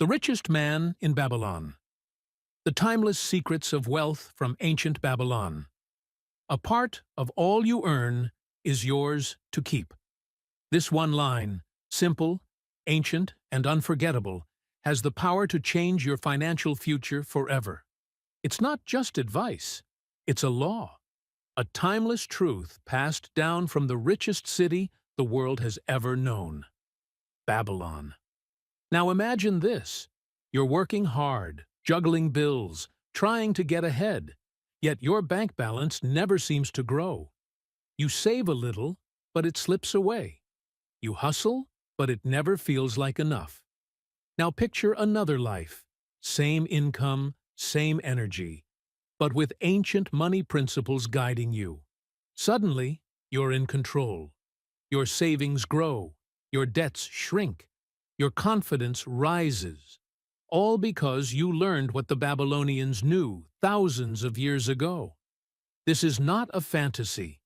The Richest Man in Babylon. The timeless secrets of wealth from ancient Babylon. A part of all you earn is yours to keep. This one line, simple, ancient, and unforgettable, has the power to change your financial future forever. It's not just advice, it's a law, a timeless truth passed down from the richest city the world has ever known. Babylon. Now imagine this. You're working hard, juggling bills, trying to get ahead, yet your bank balance never seems to grow. You save a little, but it slips away. You hustle, but it never feels like enough. Now picture another life. Same income, same energy, but with ancient money principles guiding you. Suddenly, you're in control. Your savings grow, your debts shrink, your confidence rises, all because you learned what the Babylonians knew thousands of years ago. This is not a fantasy.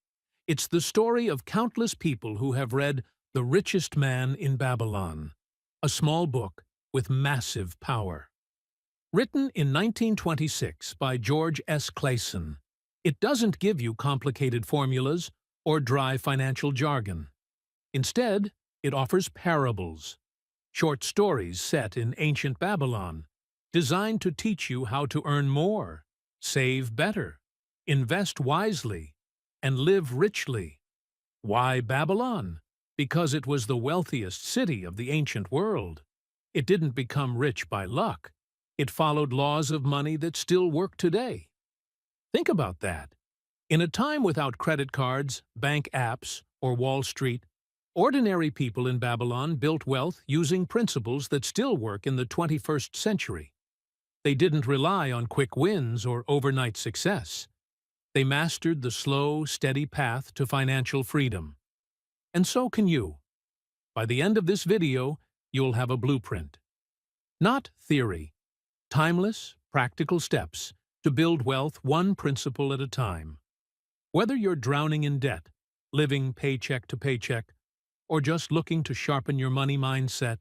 It's the story of countless people who have read The Richest Man in Babylon, a small book with massive power. Written in 1926 by George S. Clason, it doesn't give you complicated formulas or dry financial jargon. Instead, it offers parables, short stories set in ancient Babylon, designed to teach you how to earn more, save better, invest wisely, and live richly. Why Babylon? Because it was the wealthiest city of the ancient world. It didn't become rich by luck. It followed laws of money that still work today. Think about that. In a time without credit cards, bank apps, or Wall Street, ordinary people in Babylon built wealth using principles that still work in the 21st century. They didn't rely on quick wins or overnight success. They mastered the slow, steady path to financial freedom. And so can you. By the end of this video, you'll have a blueprint. Not theory. Timeless, practical steps to build wealth one principle at a time. Whether you're drowning in debt, living paycheck to paycheck, or just looking to sharpen your money mindset,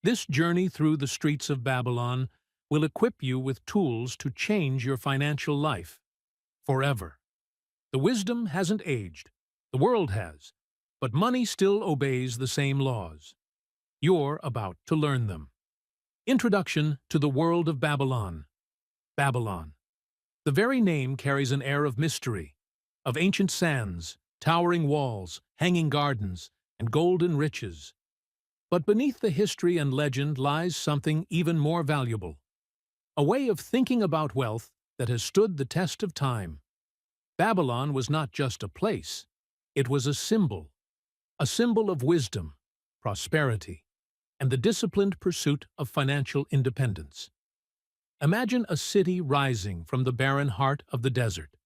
this journey through the streets of Babylon will equip you with tools to change your financial life forever. The wisdom hasn't aged. The world has. But money still obeys the same laws. You're about to learn them. Introduction to the World of Babylon. Babylon. The very name carries an air of mystery, of ancient sands, towering walls, hanging gardens, and golden riches. But beneath the history and legend lies something even more valuable. A way of thinking about wealth that has stood the test of time. Babylon was not just a place. It was a symbol of wisdom, prosperity, and the disciplined pursuit of financial independence. Imagine a city rising from the barren heart of the desert,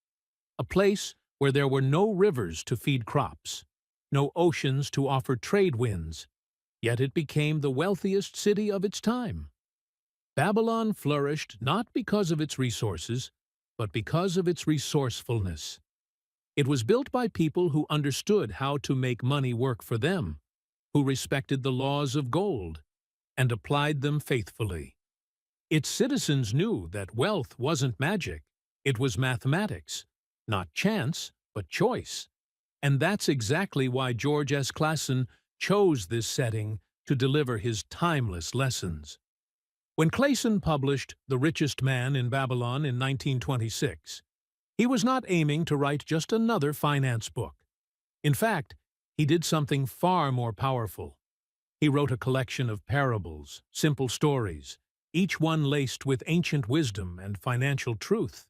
a place where there were no rivers to feed crops, no oceans to offer trade winds, yet it became the wealthiest city of its time. Babylon flourished not because of its resources, but because of its resourcefulness. It was built by people who understood how to make money work for them, who respected the laws of gold, and applied them faithfully. Its citizens knew that wealth wasn't magic, it was mathematics, not chance, but choice. And that's exactly why George S. Clason chose this setting to deliver his timeless lessons. When Clason published The Richest Man in Babylon in 1926, he was not aiming to write just another finance book. In fact, he did something far more powerful. He wrote a collection of parables, simple stories, each one laced with ancient wisdom and financial truth.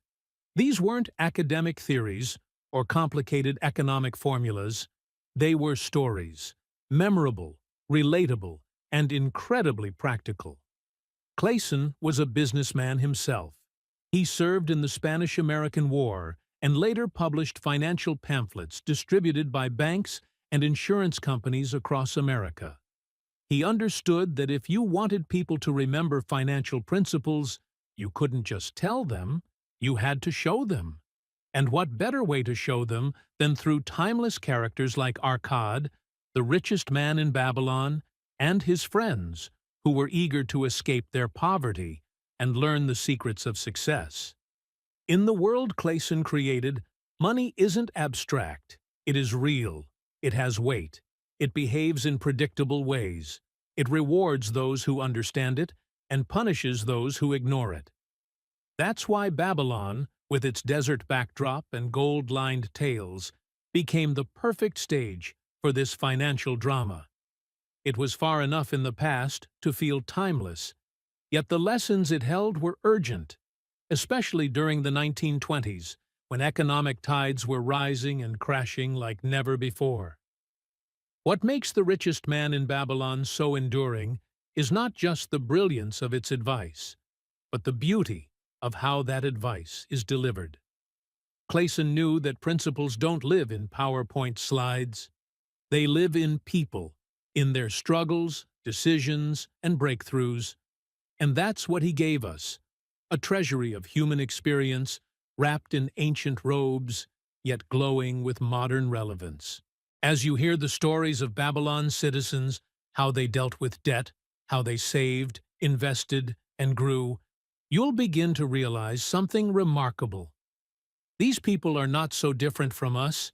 These weren't academic theories or complicated economic formulas. They were stories, memorable, relatable, and incredibly practical. Clason was a businessman himself. He served in the Spanish-American War and later published financial pamphlets distributed by banks and insurance companies across America. He understood that if you wanted people to remember financial principles, you couldn't just tell them, you had to show them. And what better way to show them than through timeless characters like Arcad, the richest man in Babylon, and his friends, who were eager to escape their poverty and learn the secrets of success. In the world Clayson created, money isn't abstract. It is real. It has weight. It behaves in predictable ways. It rewards those who understand it and punishes those who ignore it. That's why Babylon, with its desert backdrop and gold-lined tales, became the perfect stage for this financial drama. It was far enough in the past to feel timeless, yet the lessons it held were urgent, especially during the 1920s, when economic tides were rising and crashing like never before. What makes The Richest Man in Babylon so enduring is not just the brilliance of its advice, but the beauty of how that advice is delivered. Clayson knew that principles don't live in PowerPoint slides. They live in people, in their struggles, decisions, and breakthroughs. And that's what he gave us, a treasury of human experience wrapped in ancient robes, yet glowing with modern relevance. As you hear the stories of Babylon's citizens, how they dealt with debt, how they saved, invested, and grew, you'll begin to realize something remarkable. These people are not so different from us.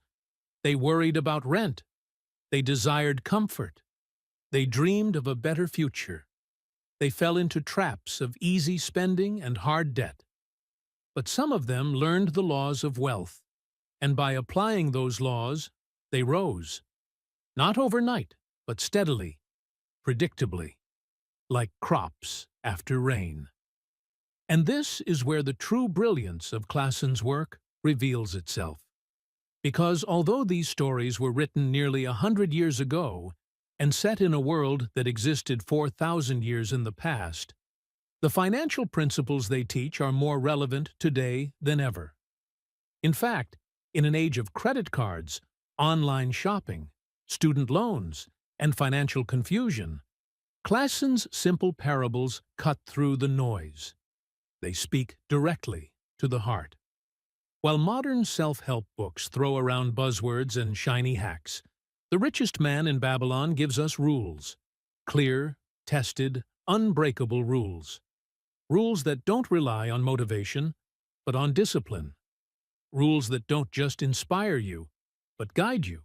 They worried about rent. They desired comfort. They dreamed of a better future. They fell into traps of easy spending and hard debt. But some of them learned the laws of wealth, and by applying those laws, they rose. Not overnight, but steadily, predictably, like crops after rain. And this is where the true brilliance of Clayson's work reveals itself. Because although these stories were written nearly 100 years ago and set in a world that existed 4,000 years in the past, the financial principles they teach are more relevant today than ever. In fact, in an age of credit cards, online shopping, student loans, and financial confusion, Clayson's simple parables cut through the noise. They speak directly to the heart. While modern self-help books throw around buzzwords and shiny hacks, The Richest Man in Babylon gives us rules. Clear, tested, unbreakable rules. Rules that don't rely on motivation, but on discipline. Rules that don't just inspire you, but guide you.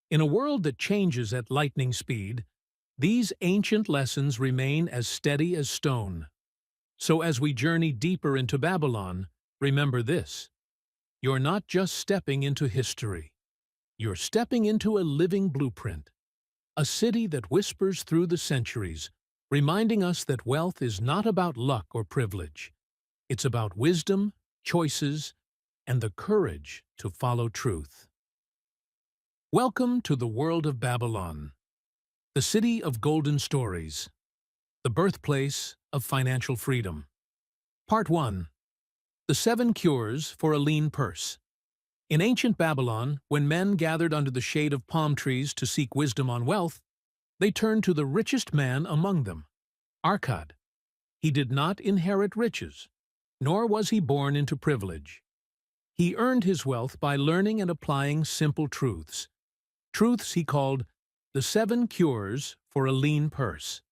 In a world that changes at lightning speed, these ancient lessons remain as steady as stone. So as we journey deeper into Babylon, remember this: you're not just stepping into history. You're stepping into a living blueprint, a city that whispers through the centuries, reminding us that wealth is not about luck or privilege. It's about wisdom, choices, and the courage to follow truth. Welcome to the world of Babylon, the city of golden stories, the birthplace of financial freedom. Part 1. The 7 Cures for a Lean Purse. In ancient Babylon, when men gathered under the shade of palm trees to seek wisdom on wealth, they turned to the richest man among them, Akkad. He did not inherit riches, nor was he born into privilege. He earned his wealth by learning and applying simple truths. Truths he called the 7 Cures for a Lean Purse.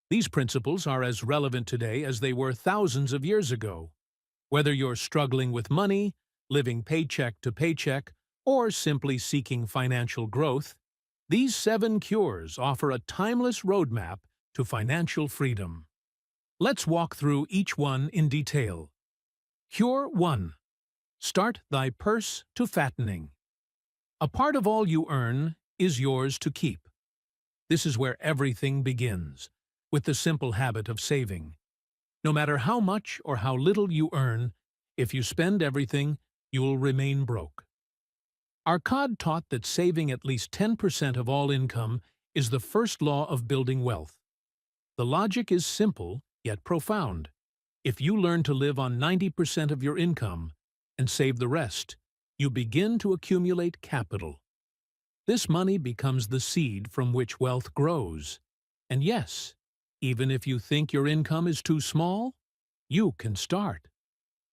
These principles are as relevant today as they were thousands of years ago. Whether you're struggling with money, living paycheck to paycheck, or simply seeking financial growth, these 7 cures offer a timeless roadmap to financial freedom. Let's walk through each one in detail. Cure 1. Start thy purse to fattening. A part of all you earn is yours to keep. This is where everything begins, with the simple habit of saving. No matter how much or how little you earn, if you spend everything, you'll remain broke. Akkad taught that saving at least 10% of all income is the first law of building wealth. The logic is simple, yet profound. If you learn to live on 90% of your income and save the rest, you begin to accumulate capital. This money becomes the seed from which wealth grows. And yes, even if you think your income is too small, you can start.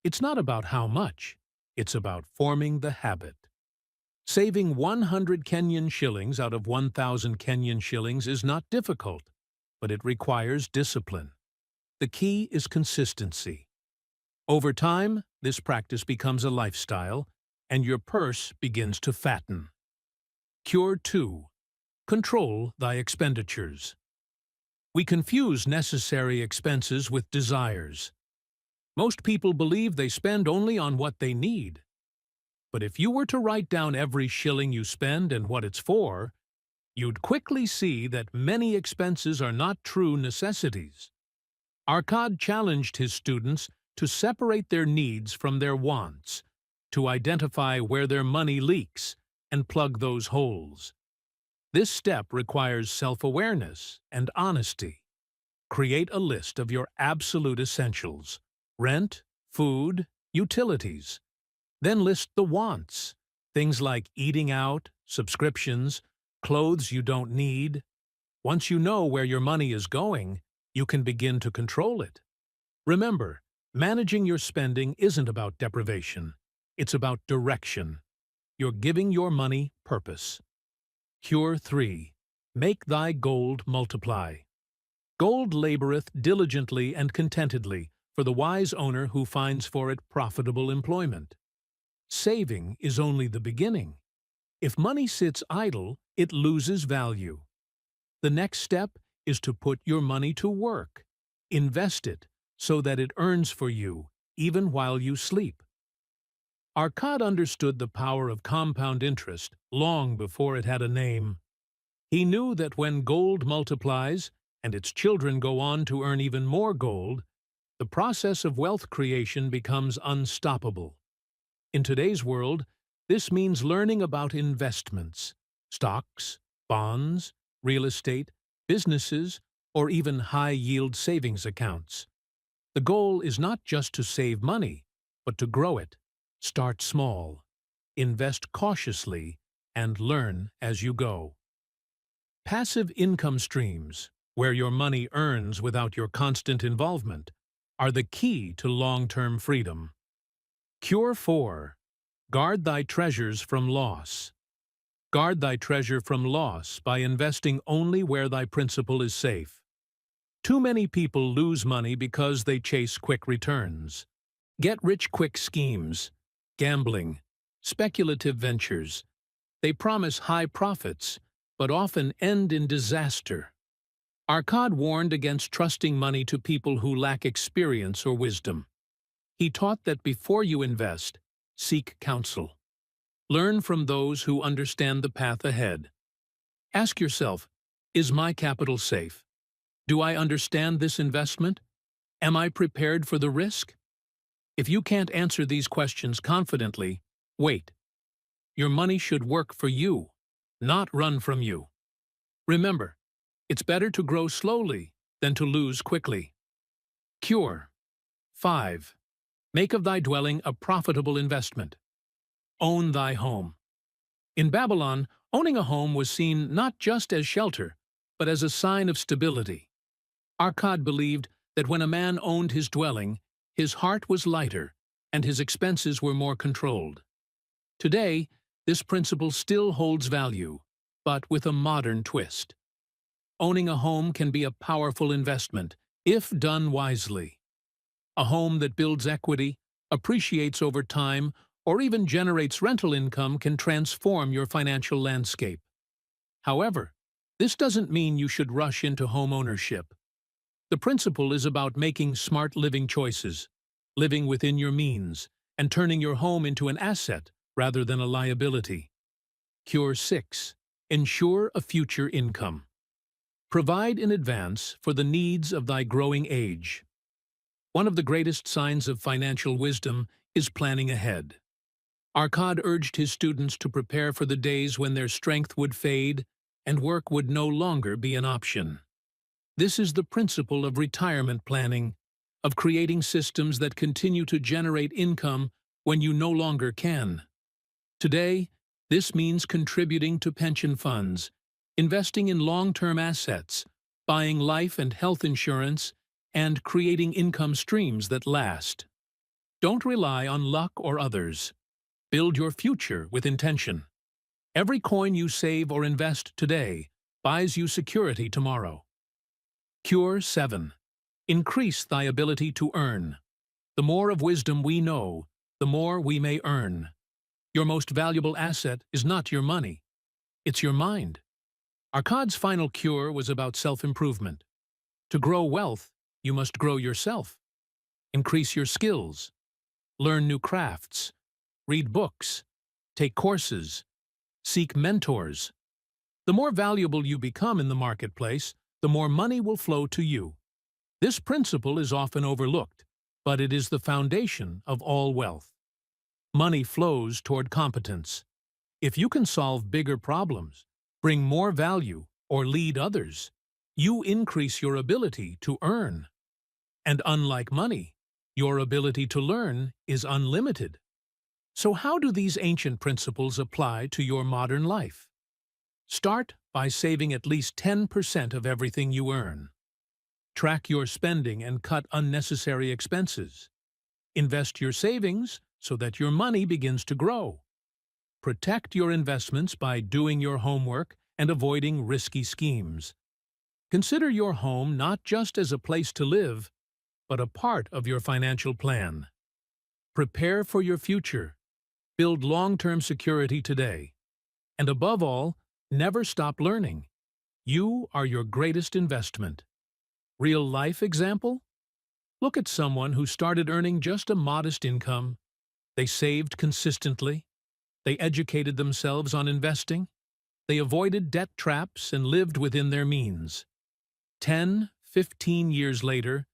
It's not about how much, it's about forming the habit. Saving 100 Kenyan shillings out of 1,000 Kenyan shillings is not difficult, but it requires discipline. The key is consistency. Over time, this practice becomes a lifestyle, and your purse begins to fatten. Cure 2. Control thy expenditures. We confuse necessary expenses with desires. Most people believe they spend only on what they need. But if you were to write down every shilling you spend and what it's for, you'd quickly see that many expenses are not true necessities. Arcad challenged his students to separate their needs from their wants, to identify where their money leaks and plug those holes. This step requires self-awareness and honesty. Create a list of your absolute essentials: rent, food, utilities. Then list the wants, things like eating out, subscriptions, clothes you don't need. Once you know where your money is going, you can begin to control it. Remember, managing your spending isn't about deprivation. It's about direction. You're giving your money purpose. Cure 3. Make thy gold multiply. Gold laboreth diligently and contentedly for the wise owner who finds for it profitable employment. Saving is only the beginning. If money sits idle, it loses value. The next step is to put your money to work. Invest it so that it earns for you, even while you sleep. Arcad understood the power of compound interest long before it had a name. He knew that when gold multiplies, and its children go on to earn even more gold, the process of wealth creation becomes unstoppable. In today's world, this means learning about investments, stocks, bonds, real estate, businesses, or even high-yield savings accounts. The goal is not just to save money, but to grow it. Start small, invest cautiously, and learn as you go. Passive income streams, where your money earns without your constant involvement, are the key to long-term freedom. Cure 4. Guard thy treasures from loss. Guard thy treasure from loss by investing only where thy principal is safe. Too many people lose money because they chase quick returns. Get-rich-quick schemes, gambling, speculative ventures. They promise high profits, but often end in disaster. Arcad warned against trusting money to people who lack experience or wisdom. He taught that before you invest, seek counsel. Learn from those who understand the path ahead. Ask yourself, is my capital safe? Do I understand this investment? Am I prepared for the risk? If you can't answer these questions confidently, wait. Your money should work for you, not run from you. Remember, it's better to grow slowly than to lose quickly. Cure 5. Make of thy dwelling a profitable investment. Own thy home. In Babylon, owning a home was seen not just as shelter, but as a sign of stability. Arcad believed that when a man owned his dwelling, his heart was lighter and his expenses were more controlled. Today, this principle still holds value, but with a modern twist. Owning a home can be a powerful investment, if done wisely. A home that builds equity, appreciates over time, or even generates rental income can transform your financial landscape. However, this doesn't mean you should rush into home ownership. The principle is about making smart living choices, living within your means, and turning your home into an asset rather than a liability. Cure 6. Ensure a future income. Provide in advance for the needs of thy growing age. One of the greatest signs of financial wisdom is planning ahead. Arcad urged his students to prepare for the days when their strength would fade and work would no longer be an option. This is the principle of retirement planning, of creating systems that continue to generate income when you no longer can. Today, this means contributing to pension funds, investing in long-term assets, buying life and health insurance, and creating income streams that last. Don't rely on luck or others. Build your future with intention. Every coin you save or invest today buys you security tomorrow. Cure 7. Increase thy ability to earn. The more of wisdom we know, the more we may earn. Your most valuable asset is not your money, it's your mind. Arkad's final cure was about self-improvement. To grow wealth, you must grow yourself. Increase your skills. Learn new crafts. Read books. Take courses. Seek mentors. The more valuable you become in the marketplace, the more money will flow to you. This principle is often overlooked, but it is the foundation of all wealth. Money flows toward competence. If you can solve bigger problems, bring more value, or lead others, you increase your ability to earn. And unlike money, your ability to learn is unlimited. So how do these ancient principles apply to your modern life? Start by saving at least 10% of everything you earn. Track your spending and cut unnecessary expenses. Invest your savings so that your money begins to grow. Protect your investments by doing your homework and avoiding risky schemes. Consider your home not just as a place to live, but a part of your financial plan. Prepare for your future. Build long-term security today. And above all, never stop learning. You are your greatest investment. Real-life example? Look at someone who started earning just a modest income. They saved consistently. They educated themselves on investing. They avoided debt traps and lived within their means. 10, 15 years later,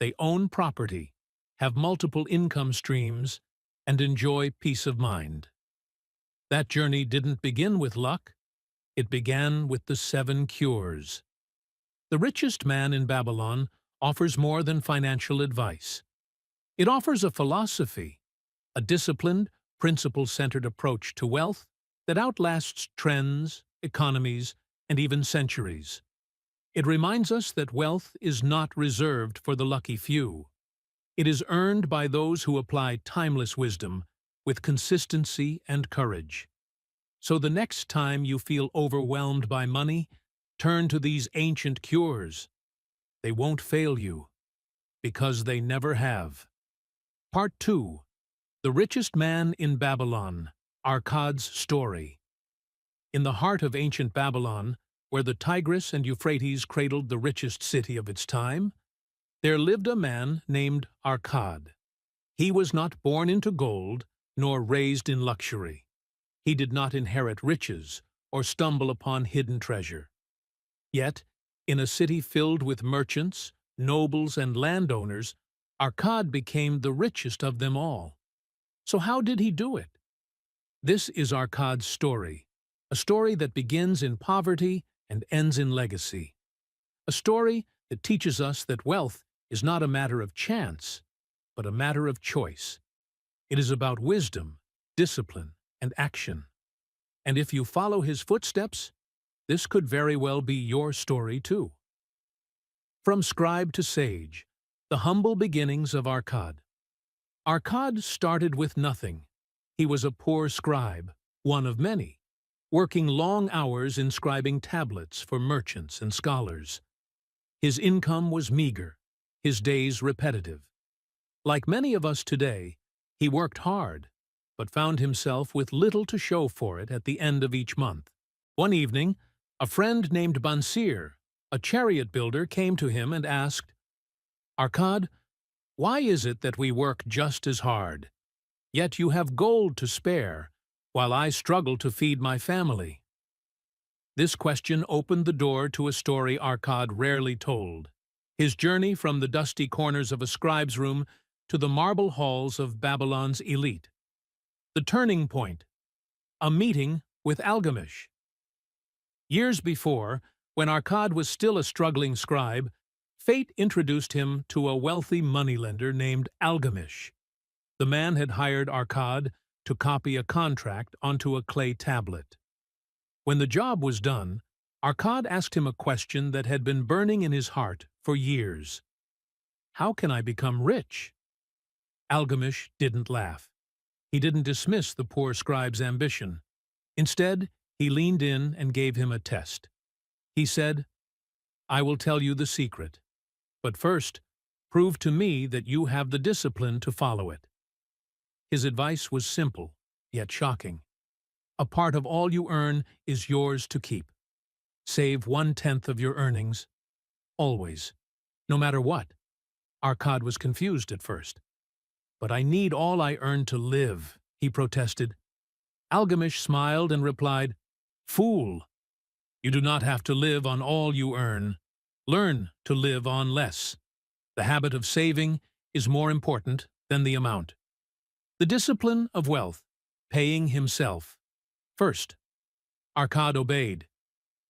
they own property, have multiple income streams, and enjoy peace of mind. That journey didn't begin with luck. It began with the 7 cures. The Richest Man in Babylon offers more than financial advice. It offers a philosophy, a disciplined, principle-centered approach to wealth that outlasts trends, economies, and even centuries. It reminds us that wealth is not reserved for the lucky few. It is earned by those who apply timeless wisdom with consistency and courage. So the next time you feel overwhelmed by money, turn to these ancient cures. They won't fail you, because they never have. Part 2. The Richest Man in Babylon, Arkad's Story. In the heart of ancient Babylon, where the Tigris and Euphrates cradled the richest city of its time, there lived a man named Arkad. He was not born into gold, nor raised in luxury. He did not inherit riches or stumble upon hidden treasure. Yet, in a city filled with merchants, nobles, and landowners, Arkad became the richest of them all. So how did he do it? This is Arkad's story, a story that begins in poverty and ends in legacy. A story that teaches us that wealth is not a matter of chance, but a matter of choice. It is about wisdom, discipline, and action. And if you follow his footsteps, this could very well be your story too. From scribe to sage, the humble beginnings of Arkad. Arkad started with nothing. He was a poor scribe, one of many, working long hours inscribing tablets for merchants and scholars. His income was meager, his days repetitive. Like many of us today, he worked hard, but found himself with little to show for it at the end of each month. One evening, a friend named Bansir, a chariot builder, came to him and asked, "Arkad, why is it that we work just as hard? Yet you have gold to spare, while I struggle to feed my family." This question opened the door to a story Arkad rarely told. His journey from the dusty corners of a scribe's room to the marble halls of Babylon's elite. The turning point. A meeting with Algamish. Years before, when Arkad was still a struggling scribe, fate introduced him to a wealthy moneylender named Algamish. The man had hired Arkad to copy a contract onto a clay tablet. When the job was done, Arkad asked him a question that had been burning in his heart for years. "How can I become rich?" Algamish didn't laugh. He didn't dismiss the poor scribe's ambition. Instead, he leaned in and gave him a test. He said, I will tell you the secret. But first, prove to me that you have the discipline to follow it. His advice was simple, yet shocking. A part of all you earn is yours to keep. Save 1/10 of your earnings. Always. No matter what. Arkad was confused at first. But I need all I earn to live, he protested. Algamish smiled and replied, Fool! You do not have to live on all you earn. Learn to live on less. The habit of saving is more important than the amount. The discipline of wealth, paying himself. First, Arkad obeyed.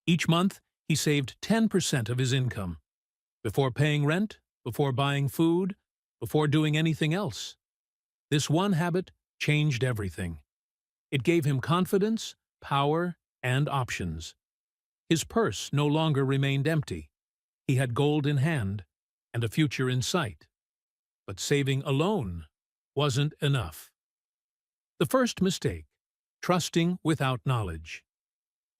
Each month, he saved 10% of his income. Before paying rent, before buying food, before doing anything else. This one habit changed everything. It gave him confidence, power, and options. His purse no longer remained empty. He had gold in hand and a future in sight. But saving alone wasn't enough. The first mistake, trusting without knowledge.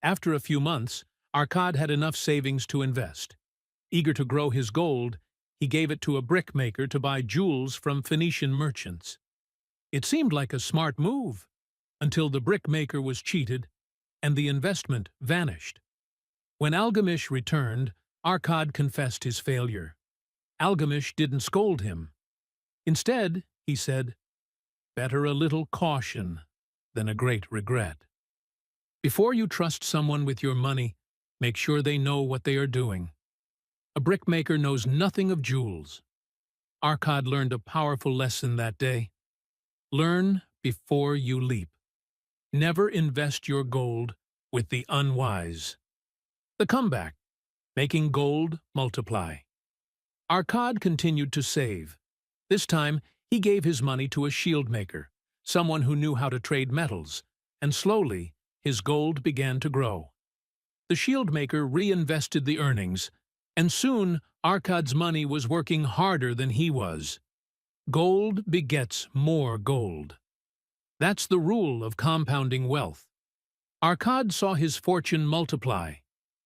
After a few months, Arkad had enough savings to invest. Eager to grow his gold, he gave it to a brickmaker to buy jewels from Phoenician merchants. It seemed like a smart move, until the brickmaker was cheated and the investment vanished. When Algamish returned, Arkad confessed his failure. Algamish didn't scold him. Instead, he said, Better a little caution than a great regret. Before you trust someone with your money, make sure they know what they are doing. A brickmaker knows nothing of jewels. Arkad learned a powerful lesson that day. Learn before you leap. Never invest your gold with the unwise. The comeback, making gold multiply. Arkad continued to save. This time, he gave his money to a shield maker, someone who knew how to trade metals, and slowly, his gold began to grow. The shield maker reinvested the earnings, and soon Arkad's money was working harder than he was. Gold begets more gold. That's the rule of compounding wealth. Arkad saw his fortune multiply,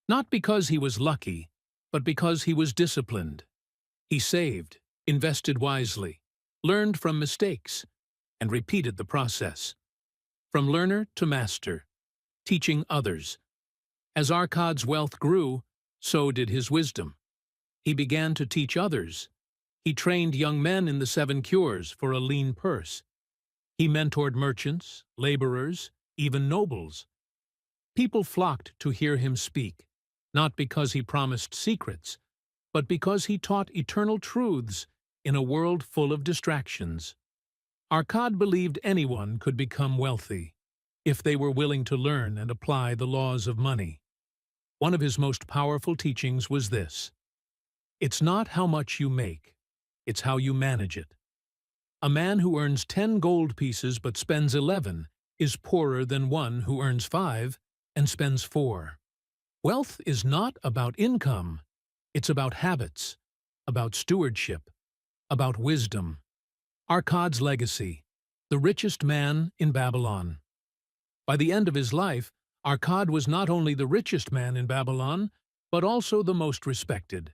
not because he was lucky, but because he was disciplined. He saved, invested wisely, learned from mistakes, and repeated the process. From learner to master, teaching others. As Arkad's wealth grew, so did his wisdom. He began to teach others. He trained young men in the 7 cures for a lean purse. He mentored merchants, laborers, even nobles. People flocked to hear him speak, not because he promised secrets, but because he taught eternal truths in a world full of distractions. Arkad believed anyone could become wealthy if they were willing to learn and apply the laws of money. One of his most powerful teachings was this: It's not how much you make, it's how you manage it. A man who earns 10 gold pieces but spends 11 is poorer than one who earns 5 and spends 4. Wealth is not about income, it's about habits, about stewardship, about wisdom. Arkad's legacy, the richest man in Babylon. By the end of his life, Arkad was not only the richest man in Babylon, but also the most respected.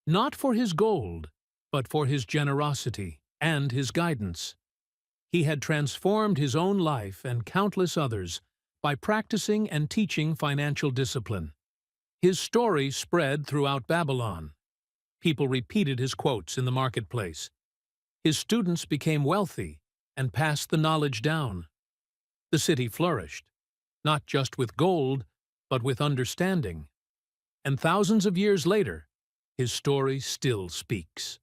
Not for his gold, but for his generosity and his guidance. He had transformed his own life and countless others by practicing and teaching financial discipline. His story spread throughout Babylon. People repeated his quotes in the marketplace. His students became wealthy and passed the knowledge down. The city flourished, not just with gold, but with understanding. And thousands of years later, his story still speaks.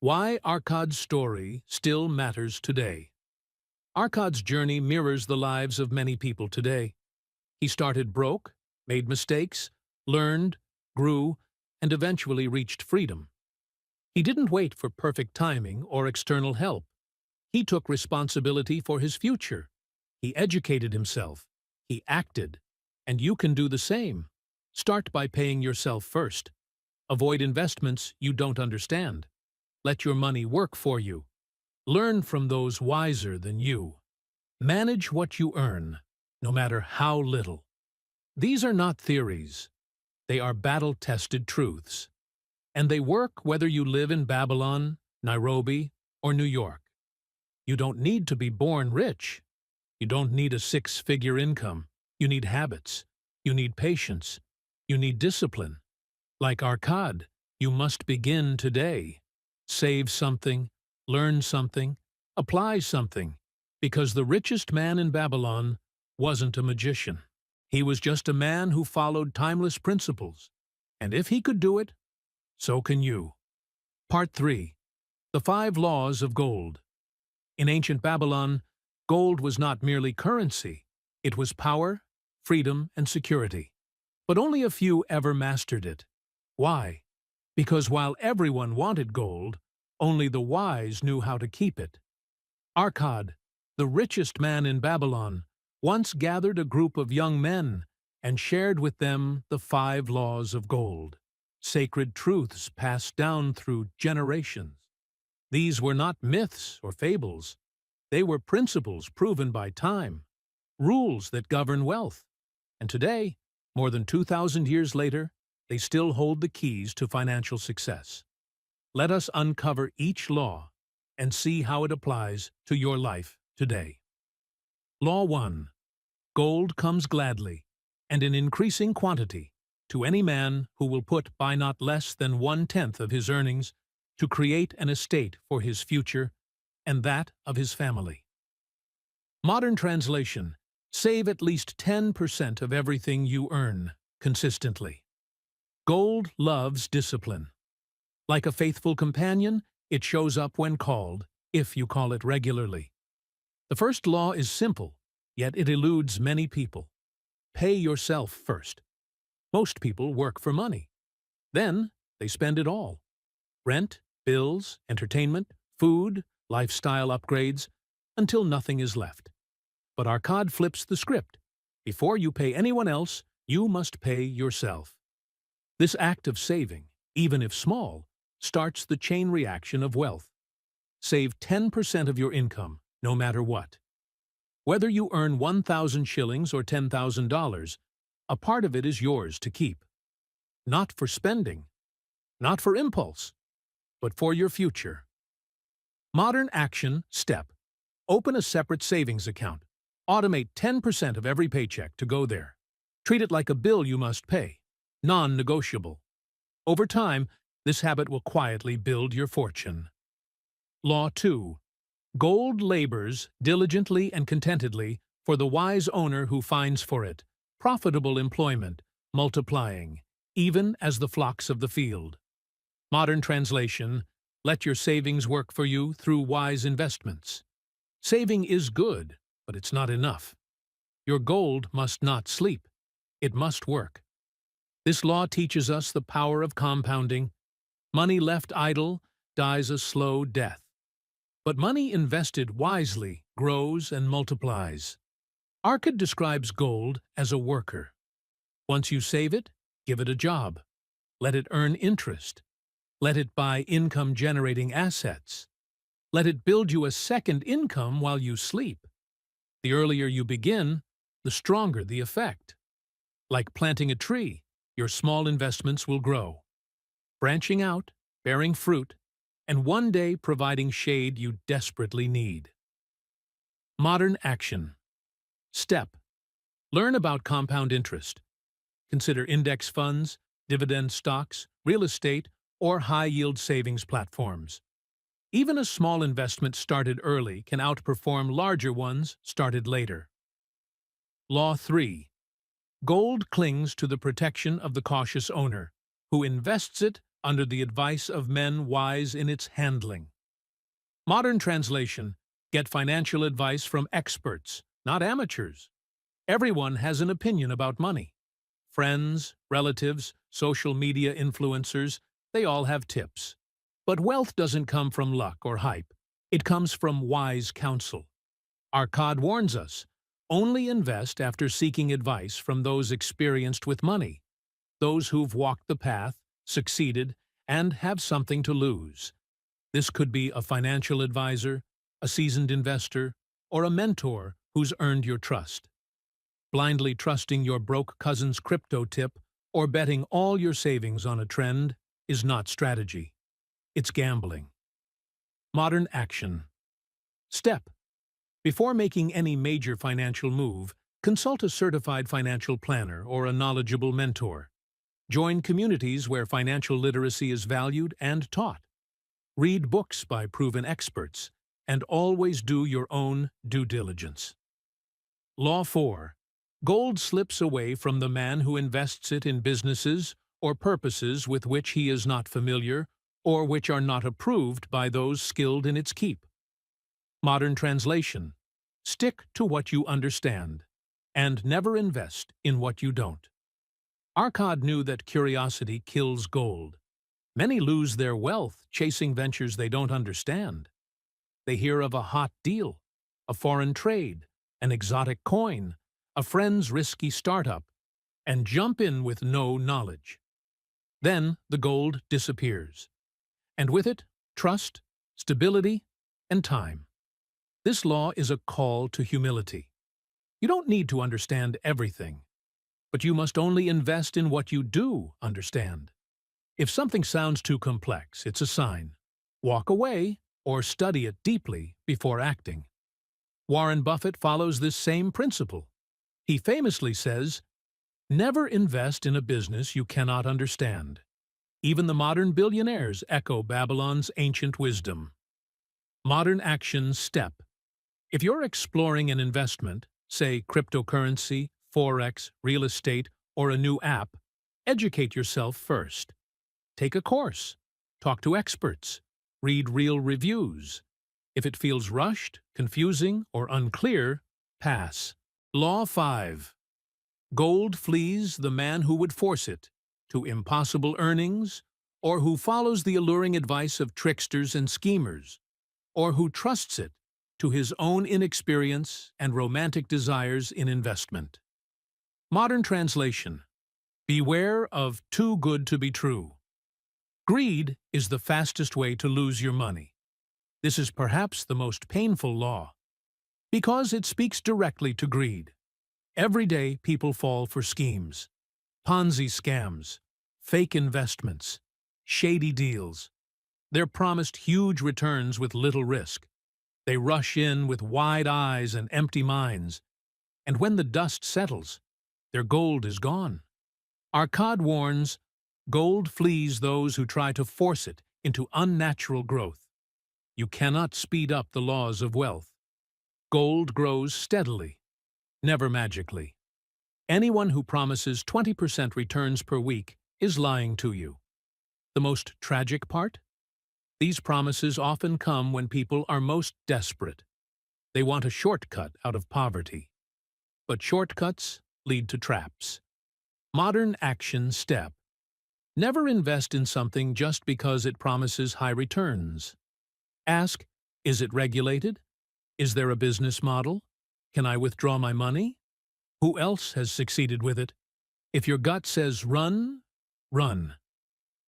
Why Arkad's story still matters today. Arkad's journey mirrors the lives of many people today. He started broke, made mistakes, learned, grew, and eventually reached freedom. He didn't wait for perfect timing or external help. He took responsibility for his future. He educated himself. He acted. And you can do the same. Start by paying yourself first. Avoid investments you don't understand. Let your money work for you. Learn from those wiser than you. Manage what you earn, no matter how little. These are not theories. They are battle-tested truths, and they work whether you live in Babylon, Nairobi, or New York. You don't need to be born rich. You don't need a six-figure income. You need habits. You need patience. You need discipline. Like Arcad, you must begin today. Save something, learn something, apply something, because the richest man in Babylon wasn't a magician. He was just a man who followed timeless principles. And if he could do it, so can you. Part 3. The 5 Laws of Gold. In ancient Babylon, gold was not merely currency. It was power, freedom, and security. But only a few ever mastered it. Why? Because while everyone wanted gold, only the wise knew how to keep it. Arcad, the richest man in Babylon, once gathered a group of young men and shared with them the 5 laws of gold, sacred truths passed down through generations. These were not myths or fables. They were principles proven by time, rules that govern wealth. And today, more than 2,000 years later, they still hold the keys to financial success. Let us uncover each law and see how it applies to your life today. Law 1. Gold comes gladly, and in increasing quantity, to any man who will put by not less than 1/10 of his earnings to create an estate for his future and that of his family. Modern translation: save at least 10% of everything you earn, consistently. Gold loves discipline. Like a faithful companion, it shows up when called, if you call it regularly. The first law is simple, yet it eludes many people. Pay yourself first. Most people work for money. Then they spend it all. Rent, bills, entertainment, food, lifestyle upgrades, until nothing is left. But Arcad flips the script. Before you pay anyone else, you must pay yourself. This act of saving, even if small, starts the chain reaction of wealth. Save 10% of your income, no matter what. Whether you earn 1,000 shillings or $10,000, a part of it is yours to keep. Not for spending, not for impulse, but for your future. Modern action step. Open a separate savings account. Automate 10% of every paycheck to go there. Treat it like a bill you must pay, non-negotiable. Over time, this habit will quietly build your fortune. Law 2. Gold labors diligently and contentedly for the wise owner who finds for it profitable employment, multiplying, even as the flocks of the field. Modern translation: let your savings work for you through wise investments. Saving is good, but it's not enough. Your gold must not sleep. It must work. This law teaches us the power of compounding. Money left idle dies a slow death. But money invested wisely grows and multiplies. Arcad describes gold as a worker. Once you save it, give it a job. Let it earn interest. Let it buy income-generating assets. Let it build you a second income while you sleep. The earlier you begin, the stronger the effect. Like planting a tree, your small investments will grow, branching out, bearing fruit, and one day providing shade you desperately need. Modern action. Step. Learn about compound interest. Consider index funds, dividend stocks, real estate, or high-yield savings platforms. Even a small investment started early can outperform larger ones started later. Law 3. Gold clings to the protection of the cautious owner, who invests it under the advice of men wise in its handling. Modern translation: get financial advice from experts, not amateurs. Everyone has an opinion about money. Friends, relatives, social media influencers, they all have tips. But wealth doesn't come from luck or hype. It comes from wise counsel. Arcad warns us, only invest after seeking advice from those experienced with money, those who've walked the path, succeeded, and have something to lose. This could be a financial advisor, a seasoned investor, or a mentor who's earned your trust. Blindly trusting your broke cousin's crypto tip or betting all your savings on a trend is not strategy. It's gambling. Modern action. Step. Before making any major financial move, consult a certified financial planner or a knowledgeable mentor. Join communities where financial literacy is valued and taught. Read books by proven experts, and always do your own due diligence. Law 4. Gold slips away from the man who invests it in businesses or purposes with which he is not familiar or which are not approved by those skilled in its keep. Modern translation. Stick to what you understand, and never invest in what you don't. Arcad knew that curiosity kills gold. Many lose their wealth chasing ventures they don't understand. They hear of a hot deal, a foreign trade, an exotic coin, a friend's risky startup, and jump in with no knowledge. Then the gold disappears, and with it, trust, stability, and time. This law is a call to humility. You don't need to understand everything, but you must only invest in what you do understand. If something sounds too complex, it's a sign. Walk away or study it deeply before acting. Warren Buffett follows this same principle. He famously says, "Never invest in a business you cannot understand." Even the modern billionaires echo Babylon's ancient wisdom. Modern action step. If you're exploring an investment, say cryptocurrency, forex, real estate, or a new app, educate yourself first. Take a course. Talk to experts. Read real reviews. If it feels rushed, confusing, or unclear, pass. Law 5. Gold flees the man who would force it to impossible earnings, or who follows the alluring advice of tricksters and schemers, or who trusts it to his own inexperience and romantic desires in investment. Modern translation. Beware of too good to be true. Greed is the fastest way to lose your money. This is perhaps the most painful law, because it speaks directly to greed. Every day people fall for schemes, Ponzi scams, fake investments, shady deals. They're promised huge returns with little risk. They rush in with wide eyes and empty minds, and when the dust settles, their gold is gone. Arcad warns, gold flees those who try to force it into unnatural growth. You cannot speed up the laws of wealth. Gold grows steadily, never magically. Anyone who promises 20% returns per week is lying to you. The most tragic part? These promises often come when people are most desperate. They want a shortcut out of poverty. But shortcuts lead to traps. Modern action step. Never invest in something just because it promises high returns. Ask, is it regulated? Is there a business model? Can I withdraw my money? Who else has succeeded with it? If your gut says run, run.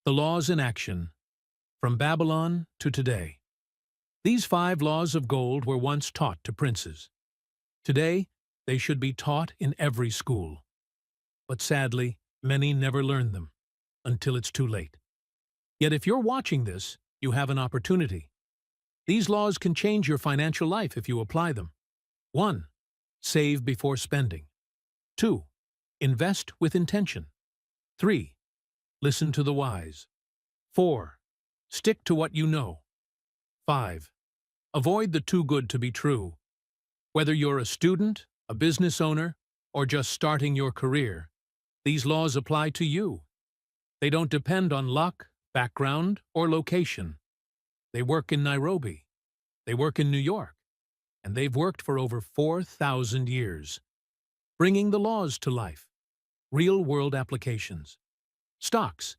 The laws in action. From Babylon to today. These 5 laws of gold were once taught to princes. Today, they should be taught in every school. But sadly, many never learn them until it's too late. Yet if you're watching this, you have an opportunity. These laws can change your financial life if you apply them. 1. Save before spending. 2. Invest with intention. 3. Listen to the wise. 4. Stick to what you know. 5. Avoid the too good to be true. Whether you're a student, a business owner, or just starting your career, these laws apply to you. They don't depend on luck, background, or location. They work in Nairobi. They work in New York. And they've worked for over 4,000 years. Bringing the laws to life. Real-world applications. Stocks.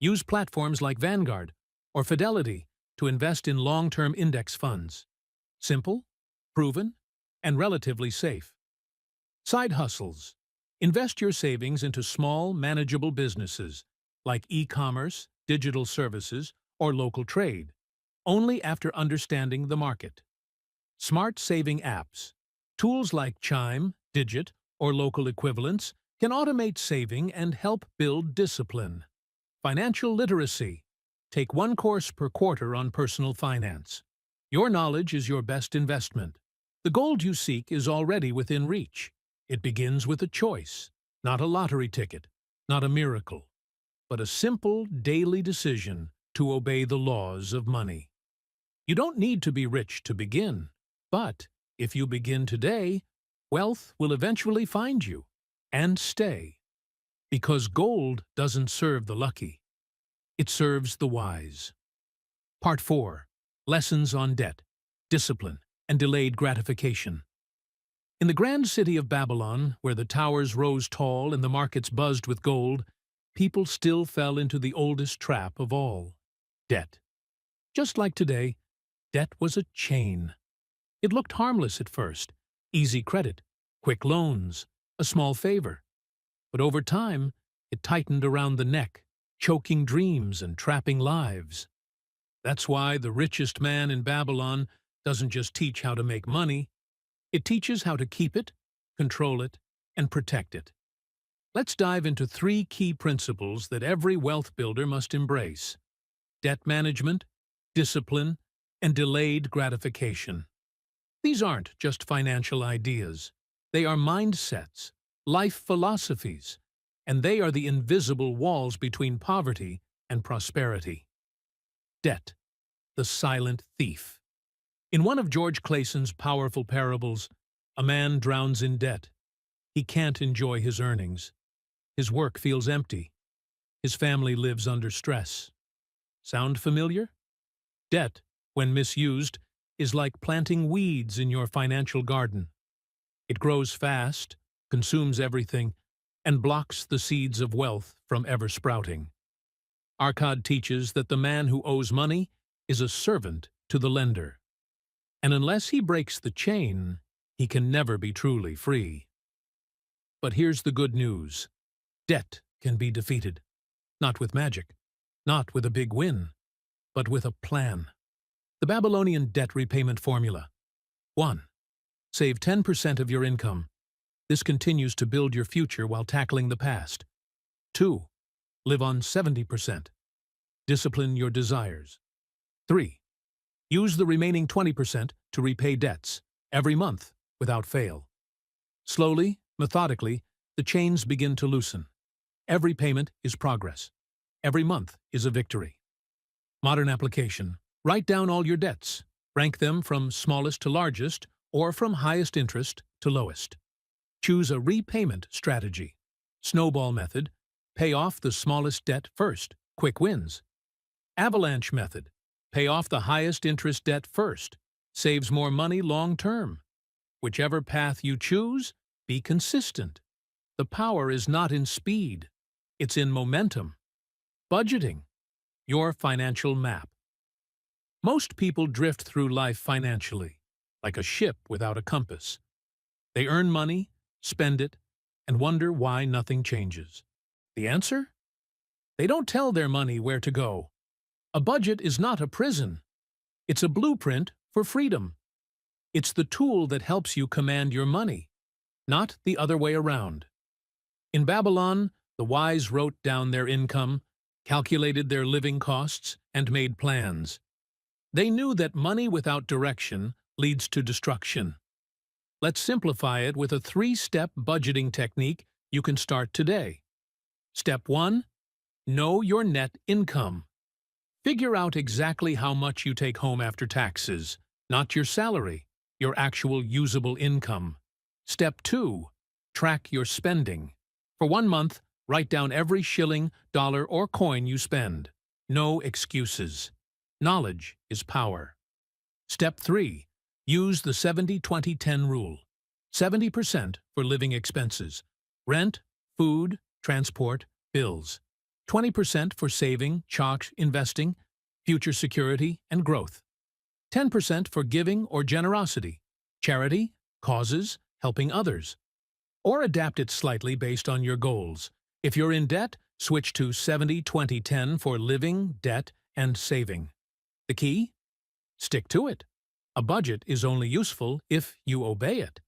Use platforms like Vanguard or Fidelity to invest in long-term index funds. Simple, proven, and relatively safe. Side hustles. Invest your savings into small, manageable businesses like e-commerce, digital services, or local trade, only after understanding the market. Smart saving apps. Tools like Chime, Digit, or local equivalents can automate saving and help build discipline. Financial literacy. Take one course per quarter on personal finance. Your knowledge is your best investment. The gold you seek is already within reach. It begins with a choice, not a lottery ticket, not a miracle, but a simple daily decision to obey the laws of money. You don't need to be rich to begin, but if you begin today, wealth will eventually find you and stay. Because gold doesn't serve the lucky. It serves the wise. Part 4. Lessons on debt, discipline, and delayed gratification. In the grand city of Babylon, where the towers rose tall and the markets buzzed with gold, people still fell into the oldest trap of all, debt. Just like today, debt was a chain. It looked harmless at first, easy credit, quick loans, a small favor. But over time, it tightened around the neck, choking dreams and trapping lives. That's why the richest man in Babylon doesn't just teach how to make money, it teaches how to keep it, control it, and protect it. Let's dive into 3 key principles that every wealth builder must embrace: debt management, discipline, and delayed gratification. These aren't just financial ideas. They are mindsets, life philosophies, and they are the invisible walls between poverty and prosperity. Debt, the silent thief. In one of George Clayson's powerful parables, a man drowns in debt. He can't enjoy his earnings. His work feels empty. His family lives under stress. Sound familiar? Debt, when misused, is like planting weeds in your financial garden. It grows fast, consumes everything, and blocks the seeds of wealth from ever sprouting. Arcad teaches that the man who owes money is a servant to the lender. And unless he breaks the chain, he can never be truly free. But here's the good news. Debt can be defeated. Not with magic, not with a big win, but with a plan. The Babylonian debt repayment formula. 1. Save 10% of your income. This continues to build your future while tackling the past. 2. Live on 70%. Discipline your desires. 3. Use the remaining 20% to repay debts, every month, without fail. Slowly, methodically, the chains begin to loosen. Every payment is progress. Every month is a victory. Modern application. Write down all your debts. Rank them from smallest to largest, or from highest interest to lowest. Choose a repayment strategy. Snowball method. Pay off the smallest debt first. Quick wins. Avalanche method. Pay off the highest interest debt first. Saves more money long term. Whichever path you choose, be consistent. The power is not in speed. It's in momentum. Budgeting. Your financial map. Most people drift through life financially, like a ship without a compass. They earn money, spend it, and wonder why nothing changes. The answer? They don't tell their money where to go. A budget is not a prison. It's a blueprint for freedom. It's the tool that helps you command your money, not the other way around. In Babylon, the wise wrote down their income, calculated their living costs, and made plans. They knew that money without direction leads to destruction. Let's simplify it with a 3-step budgeting technique you can start today. Step 1. Know your net income. Figure out exactly how much you take home after taxes, not your salary, your actual usable income. Step 2. Track your spending. For 1 month, write down every shilling, dollar, or coin you spend. No excuses. Knowledge is power. Step 3. Use the 70-20-10 rule. 70% for living expenses, rent, food, transport, bills. 20% for saving, chalk, investing, future security, and growth. 10% for giving or generosity, charity, causes, helping others. Or adapt it slightly based on your goals. If you're in debt, switch to 70-20-10 for living, debt, and saving. The key? Stick to it. A budget is only useful if you obey it.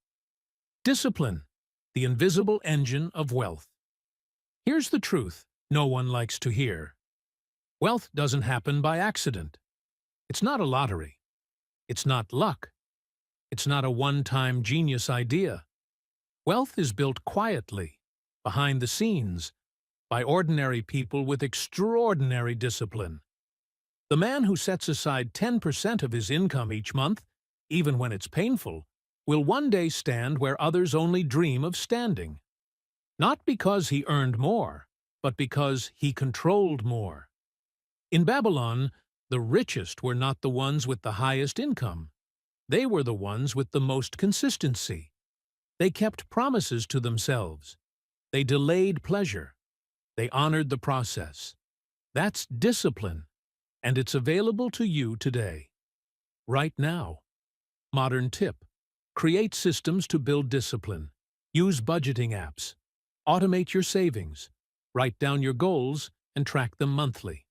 Discipline. the invisible engine of wealth. Here's the truth no one likes to hear. Wealth doesn't happen by accident. It's not a lottery. It's not luck. It's not a one-time genius idea. Wealth is built quietly, behind the scenes, by ordinary people with extraordinary discipline. The man who sets aside 10% of his income each month, even when it's painful, will one day stand where others only dream of standing. Not because he earned more, but because he controlled more. In Babylon, the richest were not the ones with the highest income. They were the ones with the most consistency. They kept promises to themselves. They delayed pleasure. They honored the process. That's discipline, and it's available to you today. Right now. Modern tip. Create systems to build discipline. Use budgeting apps. Automate your savings. Write down your goals and track them monthly.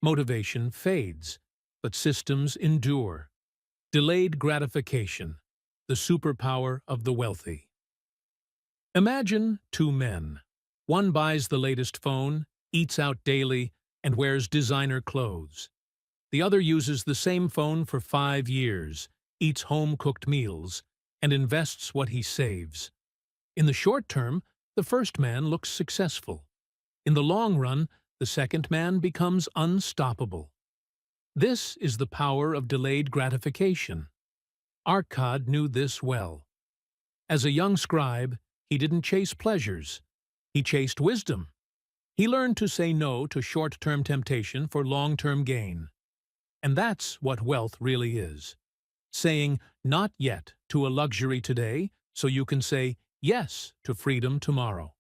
Motivation fades, but systems endure. Delayed gratification, the superpower of the wealthy. Imagine two men. One buys the latest phone, eats out daily, and wears designer clothes. The other uses the same phone for 5 years, eats home-cooked meals, and invests what he saves. In the short term, the first man looks successful. In the long run, the second man becomes unstoppable. This is the power of delayed gratification. Arcad knew this well. As a young scribe, he didn't chase pleasures. He chased wisdom. He learned to say no to short-term temptation for long-term gain. And that's what wealth really is. Saying not yet to a luxury today so you can say yes to freedom tomorrow.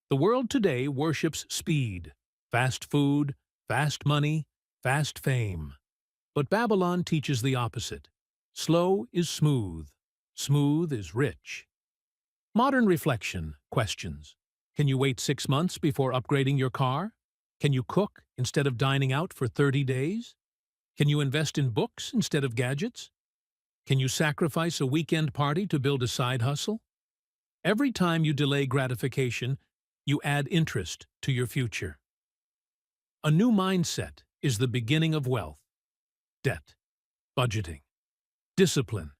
The world today worships speed, fast food, fast money, fast fame. But Babylon teaches the opposite. Slow is smooth. Smooth is rich. Modern reflection questions. Can you wait 6 months before upgrading your car? Can you cook instead of dining out for 30 days? Can you invest in books instead of gadgets? Can you sacrifice a weekend party to build a side hustle? Every time you delay gratification, you add interest to your future. A new mindset is the beginning of wealth. Debt, budgeting, discipline,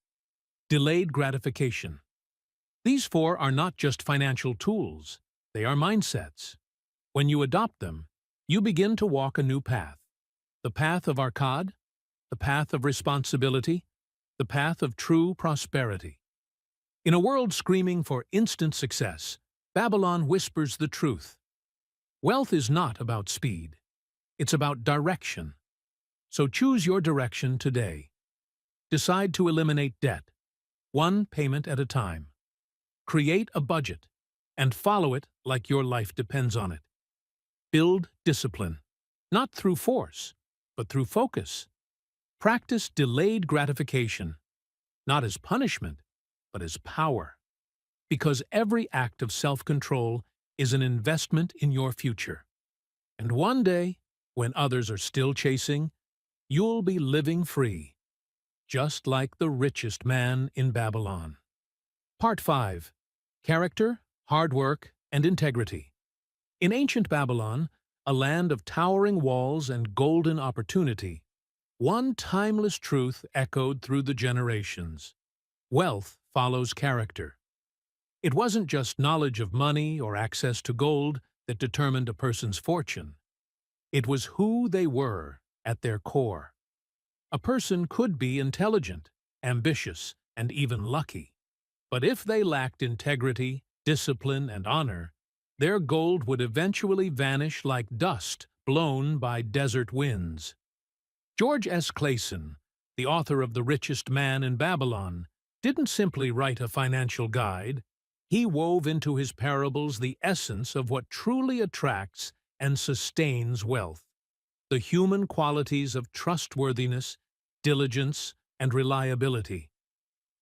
delayed gratification. These 4 are not just financial tools, they are mindsets. When you adopt them, you begin to walk a new path. The path of Arcad, the path of responsibility, the path of true prosperity. In a world screaming for instant success, Babylon whispers the truth. Wealth is not about speed. It's about direction. So choose your direction today. Decide to eliminate debt, one payment at a time. Create a budget, and follow it like your life depends on it. Build discipline, not through force, but through focus. Practice delayed gratification, not as punishment, but as power. Because every act of self-control is an investment in your future. And one day, when others are still chasing, you'll be living free, just like the richest man in Babylon. Part 5. Character, Hard Work, and Integrity. In ancient Babylon, a land of towering walls and golden opportunity, one timeless truth echoed through the generations. Wealth follows character. It wasn't just knowledge of money or access to gold that determined a person's fortune. It was who they were at their core. A person could be intelligent, ambitious, and even lucky. But if they lacked integrity, discipline, and honor, their gold would eventually vanish like dust blown by desert winds. George S. Clason, the author of The Richest Man in Babylon, didn't simply write a financial guide. He wove into his parables the essence of what truly attracts and sustains wealth. The human qualities of trustworthiness, diligence, and reliability.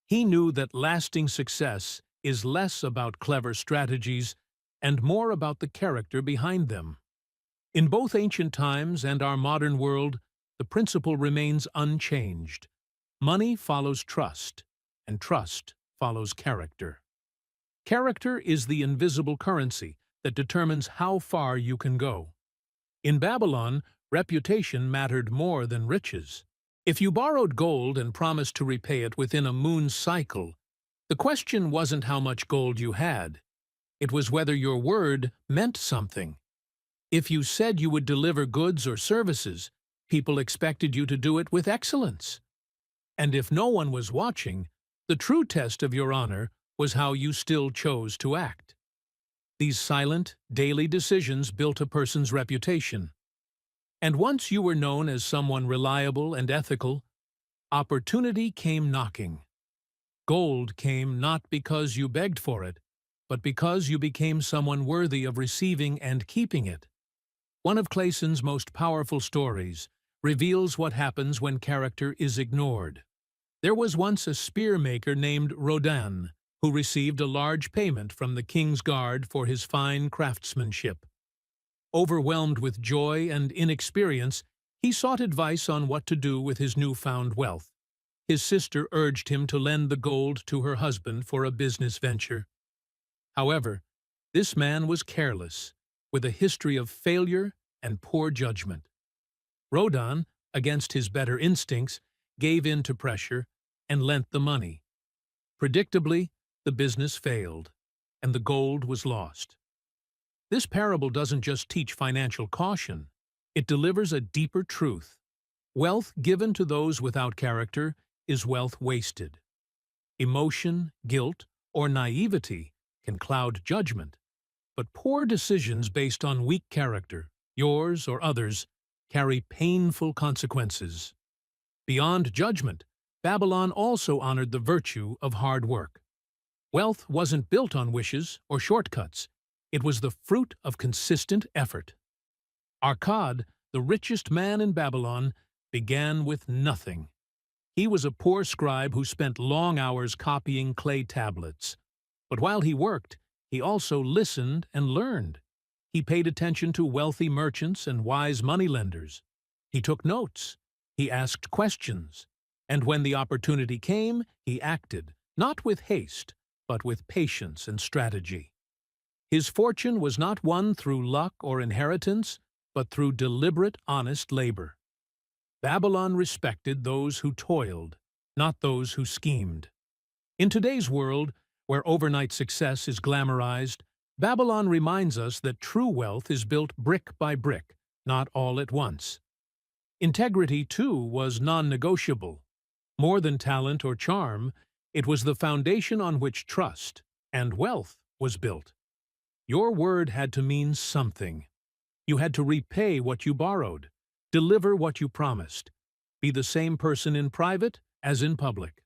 He knew that lasting success is less about clever strategies and more about the character behind them. In both ancient times and our modern world, the principle remains unchanged. Money follows trust, and trust follows character. Character is the invisible currency that determines how far you can go. In Babylon, reputation mattered more than riches. If you borrowed gold and promised to repay it within a moon's cycle, the question wasn't how much gold you had. It was whether your word meant something. If you said you would deliver goods or services, people expected you to do it with excellence. And if no one was watching, the true test of your honor was how you still chose to act. These silent, daily decisions built a person's reputation. And once you were known as someone reliable and ethical, opportunity came knocking. Gold came not because you begged for it, but because you became someone worthy of receiving and keeping it. One of Clayson's most powerful stories reveals what happens when character is ignored. There was once a spear maker named Rodin who received a large payment from the king's guard for his fine craftsmanship. Overwhelmed with joy and inexperience, he sought advice on what to do with his newfound wealth. His sister urged him to lend the gold to her husband for a business venture. However, this man was careless, with a history of failure and poor judgment. Rodin, against his better instincts, gave in to pressure and lent the money. Predictably, the business failed, and the gold was lost. This parable doesn't just teach financial caution, it delivers a deeper truth. Wealth given to those without character is wealth wasted. Emotion, guilt, or naivety can cloud judgment, but poor decisions based on weak character, yours or others, carry painful consequences. Beyond judgment, Babylon also honored the virtue of hard work. Wealth wasn't built on wishes or shortcuts. It was the fruit of consistent effort. Akkad, the richest man in Babylon, began with nothing. He was a poor scribe who spent long hours copying clay tablets. But while he worked, he also listened and learned. He paid attention to wealthy merchants and wise moneylenders. He took notes. He asked questions. And when the opportunity came, he acted, not with haste, but with patience and strategy. His fortune was not won through luck or inheritance, but through deliberate, honest labor. Babylon respected those who toiled, not those who schemed. In today's world, where overnight success is glamorized, Babylon reminds us that true wealth is built brick by brick, not all at once. Integrity, too, was non-negotiable. More than talent or charm, it was the foundation on which trust and wealth was built. Your word had to mean something. You had to repay what you borrowed, deliver what you promised, be the same person in private as in public.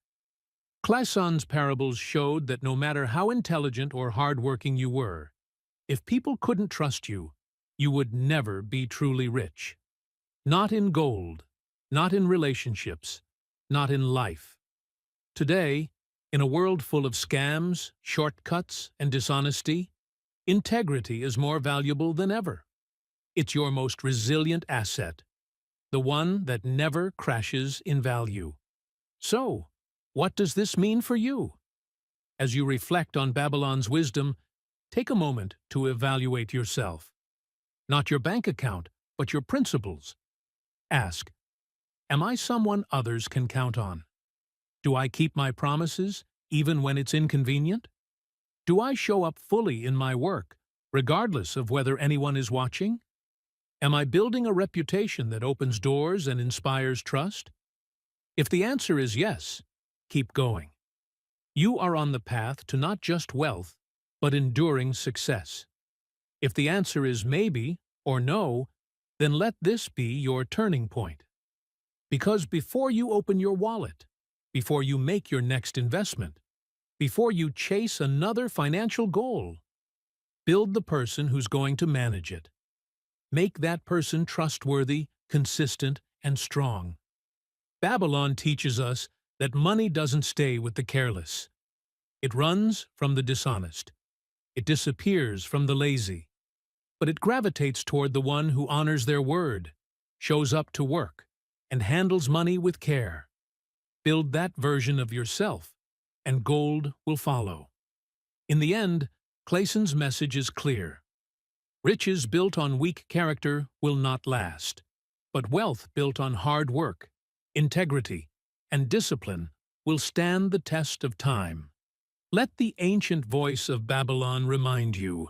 Clayson's parables showed that no matter how intelligent or hardworking you were, if people couldn't trust you, you would never be truly rich. Not in gold, not in relationships, not in life. Today, in a world full of scams, shortcuts, and dishonesty, integrity is more valuable than ever. It's your most resilient asset, the one that never crashes in value. So, what does this mean for you? As you reflect on Babylon's wisdom, take a moment to evaluate yourself. Not your bank account, but your principles. Ask, am I someone others can count on? Do I keep my promises, even when it's inconvenient? Do I show up fully in my work, regardless of whether anyone is watching? Am I building a reputation that opens doors and inspires trust? If the answer is yes, keep going. You are on the path to not just wealth, but enduring success. If the answer is maybe or no, then let this be your turning point. Because before you open your wallet, before you make your next investment, before you chase another financial goal, build the person who's going to manage it. Make that person trustworthy, consistent, and strong. Babylon teaches us that money doesn't stay with the careless. It runs from the dishonest. It disappears from the lazy. But it gravitates toward the one who honors their word, shows up to work, and handles money with care. Build that version of yourself, and gold will follow. In the end, Clayson's message is clear. Riches built on weak character will not last, but wealth built on hard work, integrity, and discipline will stand the test of time. Let the ancient voice of Babylon remind you,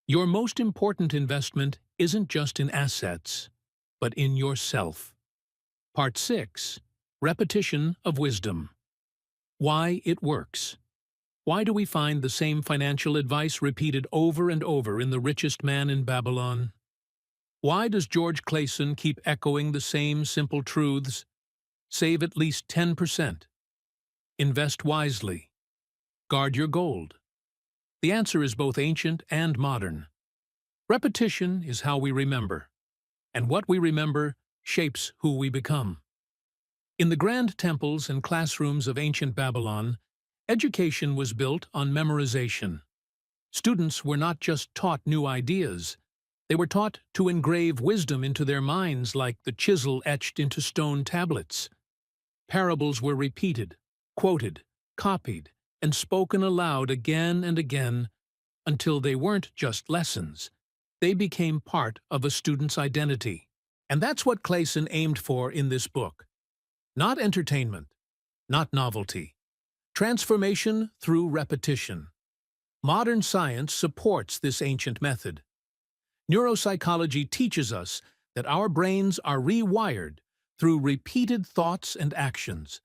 your most important investment isn't just in assets, but in yourself. Part 6. Repetition of Wisdom. Why it works. Why do we find the same financial advice repeated over and over in The Richest Man in Babylon? Why does George Clayson keep echoing the same simple truths? Save at least 10%. Invest wisely. Guard your gold. The answer is both ancient and modern. Repetition is how we remember, and what we remember shapes who we become. In the grand temples and classrooms of ancient Babylon, education was built on memorization. Students were not just taught new ideas, they were taught to engrave wisdom into their minds like the chisel etched into stone tablets. Parables were repeated, quoted, copied, and spoken aloud again and again until they weren't just lessons. They became part of a student's identity. And that's what Clayson aimed for in this book. Not entertainment, not novelty. Transformation through repetition. Modern science supports this ancient method. Neuropsychology teaches us that our brains are rewired through repeated thoughts and actions.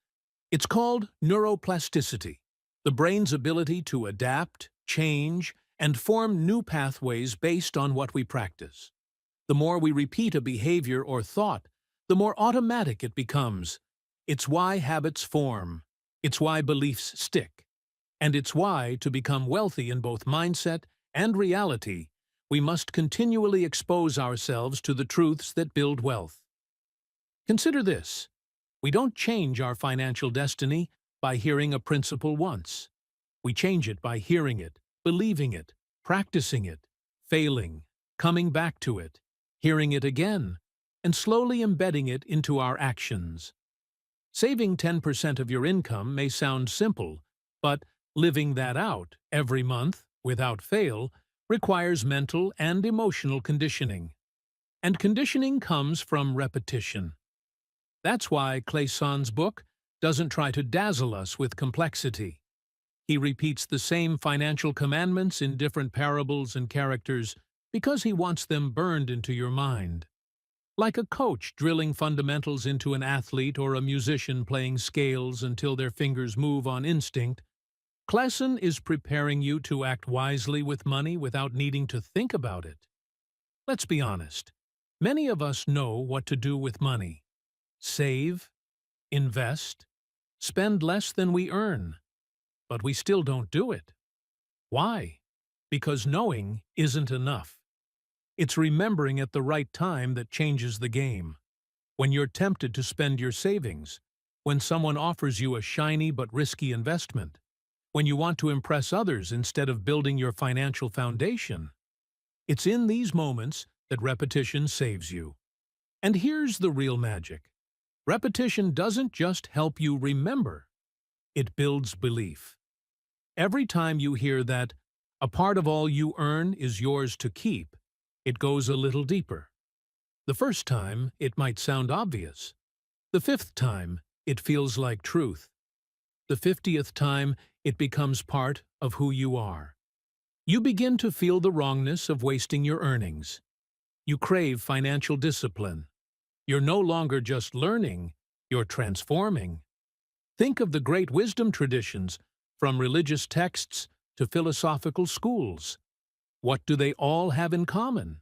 It's called neuroplasticity, the brain's ability to adapt, change, and form new pathways based on what we practice. The more we repeat a behavior or thought, the more automatic it becomes. It's why habits form. It's why beliefs stick. And it's why, to become wealthy in both mindset and reality, we must continually expose ourselves to the truths that build wealth. Consider this. We don't change our financial destiny by hearing a principle once. We change it by hearing it, believing it, practicing it, failing, coming back to it, hearing it again, and slowly embedding it into our actions. Saving 10% of your income may sound simple, but living that out every month, without fail, requires mental and emotional conditioning. And conditioning comes from repetition. That's why Clayson's book doesn't try to dazzle us with complexity. He repeats the same financial commandments in different parables and characters because he wants them burned into your mind. Like a coach drilling fundamentals into an athlete or a musician playing scales until their fingers move on instinct, Clayson is preparing you to act wisely with money without needing to think about it. Let's be honest. Many of us know what to do with money. Save, invest, spend less than we earn. But we still don't do it. Why? Because knowing isn't enough. It's remembering at the right time that changes the game. When you're tempted to spend your savings, when someone offers you a shiny but risky investment, when you want to impress others instead of building your financial foundation. It's in these moments that repetition saves you. And here's the real magic. Repetition doesn't just help you remember, it builds belief. Every time you hear that a part of all you earn is yours to keep, it goes a little deeper. The first time, it might sound obvious. The 5th time, it feels like truth. The 50th time, it becomes part of who you are. You begin to feel the wrongness of wasting your earnings. You crave financial discipline. You're no longer just learning, you're transforming. Think of the great wisdom traditions, from religious texts to philosophical schools. What do they all have in common?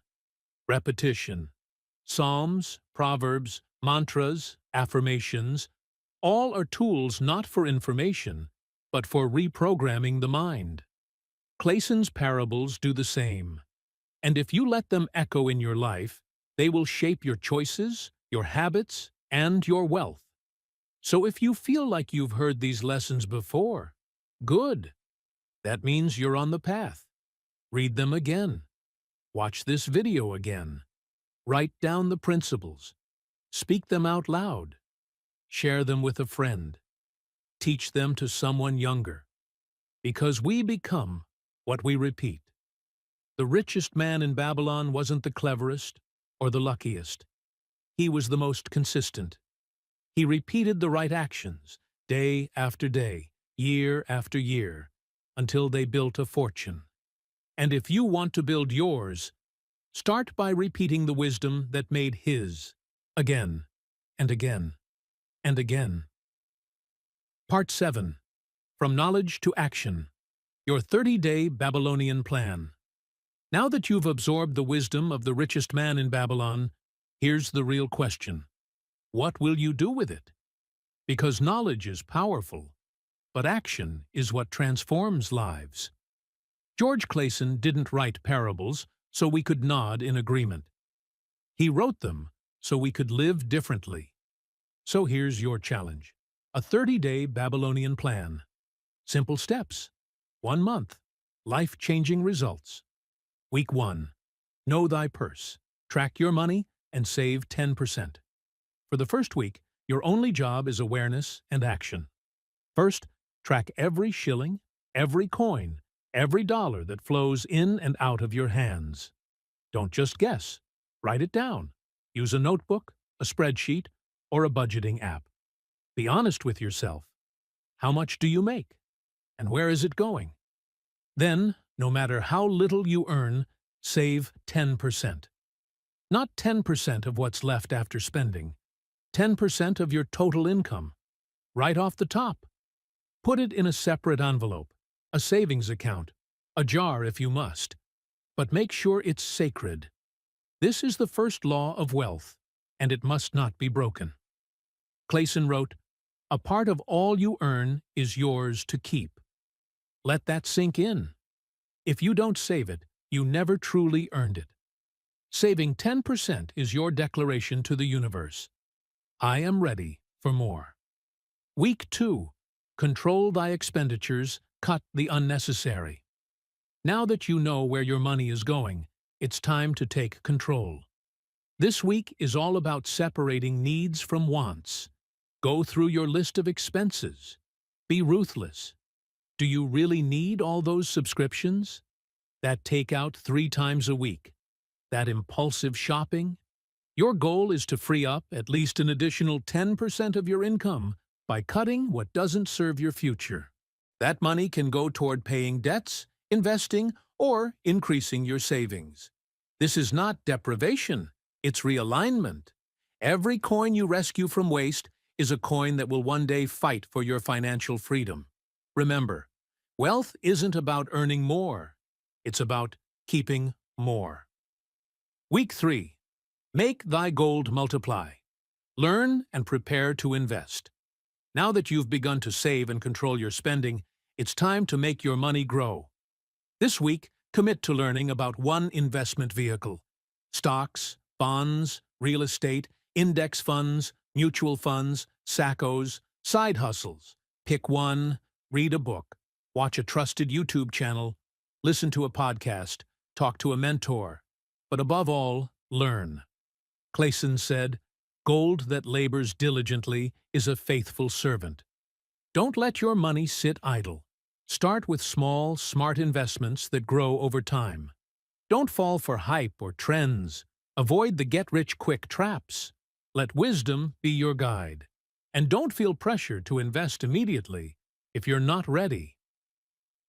Repetition. Psalms, proverbs, mantras, affirmations, all are tools not for information, but for reprogramming the mind. Clayson's parables do the same. And if you let them echo in your life, they will shape your choices, your habits, and your wealth. So if you feel like you've heard these lessons before, good. That means you're on the path. Read them again. Watch this video again. Write down the principles. Speak them out loud. Share them with a friend. Teach them to someone younger. Because we become what we repeat. The richest man in Babylon wasn't the cleverest or the luckiest. He was the most consistent. He repeated the right actions, day after day, year after year, until they built a fortune. And if you want to build yours, start by repeating the wisdom that made his, again and again and again. Part 7. From Knowledge to Action. Your 30-Day Babylonian Plan. Now that you've absorbed the wisdom of the richest man in Babylon, here's the real question. What will you do with it? Because knowledge is powerful, but action is what transforms lives. George Clason didn't write parables so we could nod in agreement. He wrote them so we could live differently. So here's your challenge. A 30-day Babylonian plan. Simple steps. 1 month. Life-changing results. Week 1. Know thy purse. Track your money and save 10%. For the first week, your only job is awareness and action. First, track every shilling, every coin, every dollar that flows in and out of your hands. Don't just guess. Write it down. Use a notebook, a spreadsheet, or a budgeting app. Be honest with yourself. How much do you make? And where is it going? Then, no matter how little you earn, save 10%. Not 10% of what's left after spending. 10% of your total income. Right off the top. Put it in a separate envelope, a savings account, a jar if you must. But make sure it's sacred. This is the first law of wealth, and it must not be broken. Clason wrote, "A part of all you earn is yours to keep." Let that sink in. If you don't save it, you never truly earned it. Saving 10% is your declaration to the universe. I am ready for more. Week 2. Control thy expenditures, cut the unnecessary. Now that you know where your money is going, it's time to take control. This week is all about separating needs from wants. Go through your list of expenses. Be ruthless. Do you really need all those subscriptions? That takeout 3 times a week? That impulsive shopping? Your goal is to free up at least an additional 10% of your income by cutting what doesn't serve your future. That money can go toward paying debts, investing, or increasing your savings. This is not deprivation, it's realignment. Every coin you rescue from waste is a coin that will one day fight for your financial freedom. Remember, wealth isn't about earning more, it's about keeping more. Week 3. Make thy gold multiply. Learn and prepare to invest. Now that you've begun to save and control your spending, it's time to make your money grow. This week, commit to learning about one investment vehicle. Stocks, bonds, real estate, index funds, mutual funds, SACCOs, side hustles. Pick one, read a book, watch a trusted YouTube channel, listen to a podcast, talk to a mentor. But above all, learn. Clason said, "Gold that labors diligently is a faithful servant." Don't let your money sit idle. Start with small, smart investments that grow over time. Don't fall for hype or trends. Avoid the get-rich-quick traps. Let wisdom be your guide. And don't feel pressure to invest immediately if you're not ready.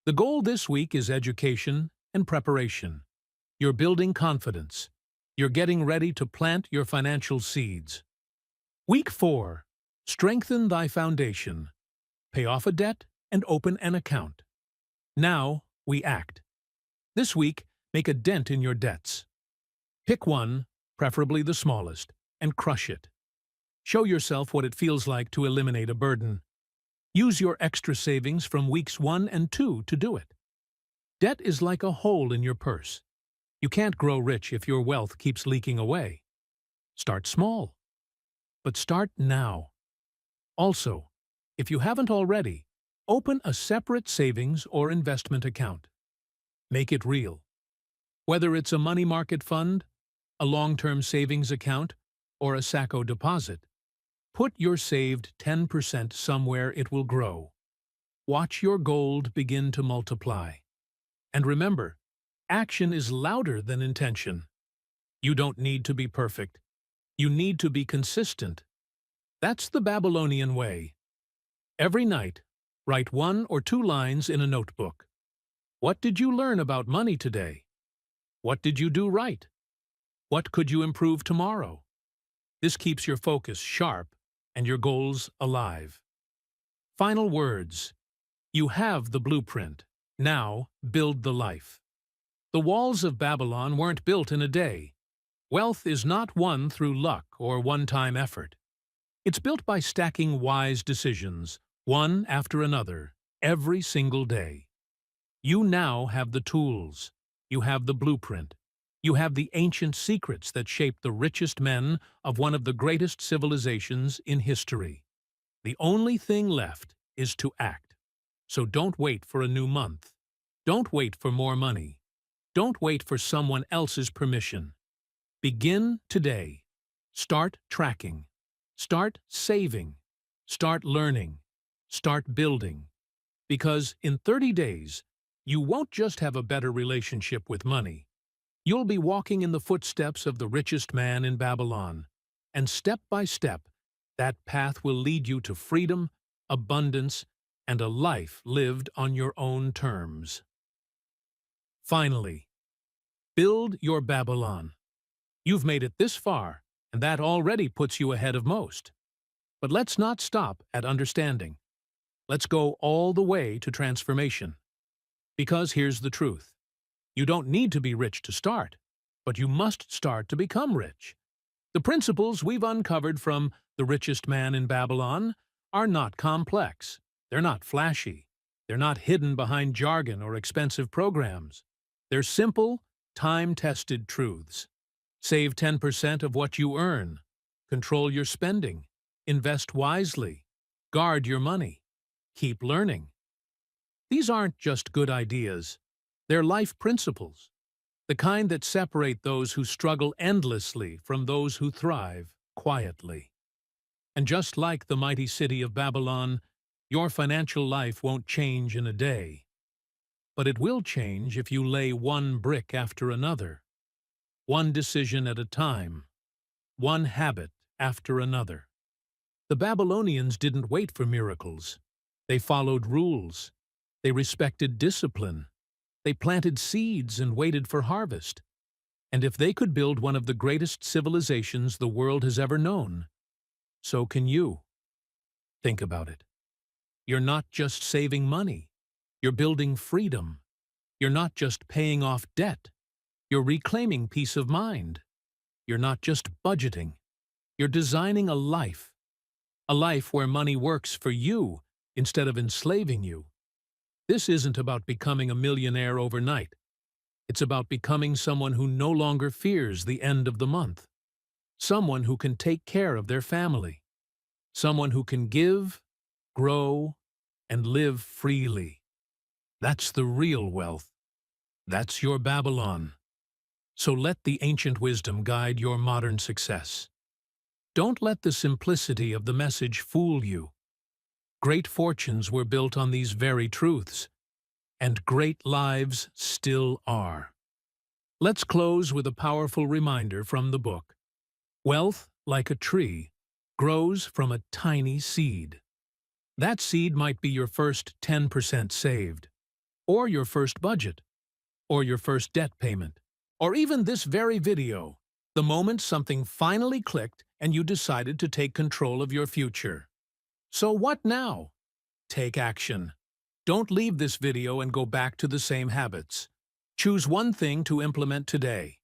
The goal this week is education and preparation. You're building confidence. You're getting ready to plant your financial seeds. Week 4. Strengthen thy foundation. Pay off a debt and open an account. Now we act. This week, make a dent in your debts. Pick one, preferably the smallest, and crush it. Show yourself what it feels like to eliminate a burden. Use your extra savings from weeks 1 and 2 to do it. Debt is like a hole in your purse. You can't grow rich if your wealth keeps leaking away. Start small. But start now. Also, if you haven't already, open a separate savings or investment account. Make it real. Whether it's a money market fund, a long-term savings account, or a SACCO deposit, put your saved 10% somewhere it will grow. Watch your gold begin to multiply. And remember, action is louder than intention. You don't need to be perfect. You need to be consistent. That's the Babylonian way. Every night, write 1 or 2 lines in a notebook. What did you learn about money today? What did you do right? What could you improve tomorrow? This keeps your focus sharp and your goals alive. Final words. You have the blueprint. Now, build the life. The walls of Babylon weren't built in a day. Wealth is not won through luck or one-time effort. It's built by stacking wise decisions, one after another, every single day. You now have the tools. You have the blueprint. You have the ancient secrets that shaped the richest men of one of the greatest civilizations in history. The only thing left is to act. So don't wait for a new month. Don't wait for more money. Don't wait for someone else's permission. Begin today. Start tracking. Start saving. Start learning. Start building. Because in 30 days, you won't just have a better relationship with money. You'll be walking in the footsteps of the richest man in Babylon. And step by step, that path will lead you to freedom, abundance, and a life lived on your own terms. Finally, build your Babylon. You've made it this far, and that already puts you ahead of most. But let's not stop at understanding. Let's go all the way to transformation. Because here's the truth. You don't need to be rich to start, but you must start to become rich. The principles we've uncovered from The Richest Man in Babylon are not complex. They're not flashy. They're not hidden behind jargon or expensive programs. They're simple, time-tested truths. Save 10% of what you earn. Control your spending. Invest wisely. Guard your money. Keep learning. These aren't just good ideas. They're life principles, the kind that separate those who struggle endlessly from those who thrive quietly. And just like the mighty city of Babylon, your financial life won't change in a day. But it will change if you lay one brick after another, one decision at a time, one habit after another. The Babylonians didn't wait for miracles. They followed rules. They respected discipline. They planted seeds and waited for harvest. And if they could build one of the greatest civilizations the world has ever known, so can you. Think about it. You're not just saving money. You're building freedom. You're not just paying off debt. You're reclaiming peace of mind. You're not just budgeting. You're designing a life where money works for you instead of enslaving you. This isn't about becoming a millionaire overnight. It's about becoming someone who no longer fears the end of the month. Someone who can take care of their family. Someone who can give, grow, and live freely. That's the real wealth. That's your Babylon. So let the ancient wisdom guide your modern success. Don't let the simplicity of the message fool you. Great fortunes were built on these very truths, and great lives still are. Let's close with a powerful reminder from the book. Wealth, like a tree, grows from a tiny seed. That seed might be your first 10% saved, or your first budget, or your first debt payment, or even this very video, the moment something finally clicked and you decided to take control of your future. So what now? Take action. Don't leave this video and go back to the same habits. Choose one thing to implement today.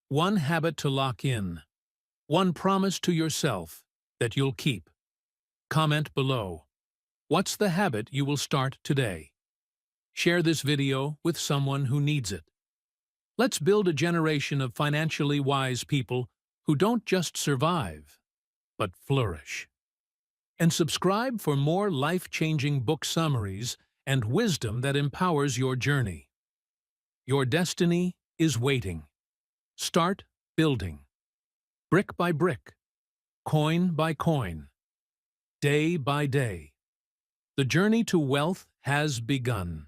One habit to lock in. One promise to yourself that you'll keep. Comment below. What's the habit you will start today? Share this video with someone who needs it. Let's build a generation of financially wise people who don't just survive, but flourish. And subscribe for more life-changing book summaries and wisdom that empowers your journey. Your destiny is waiting. Start building. Brick by brick, coin by coin, day by day. The journey to wealth has begun.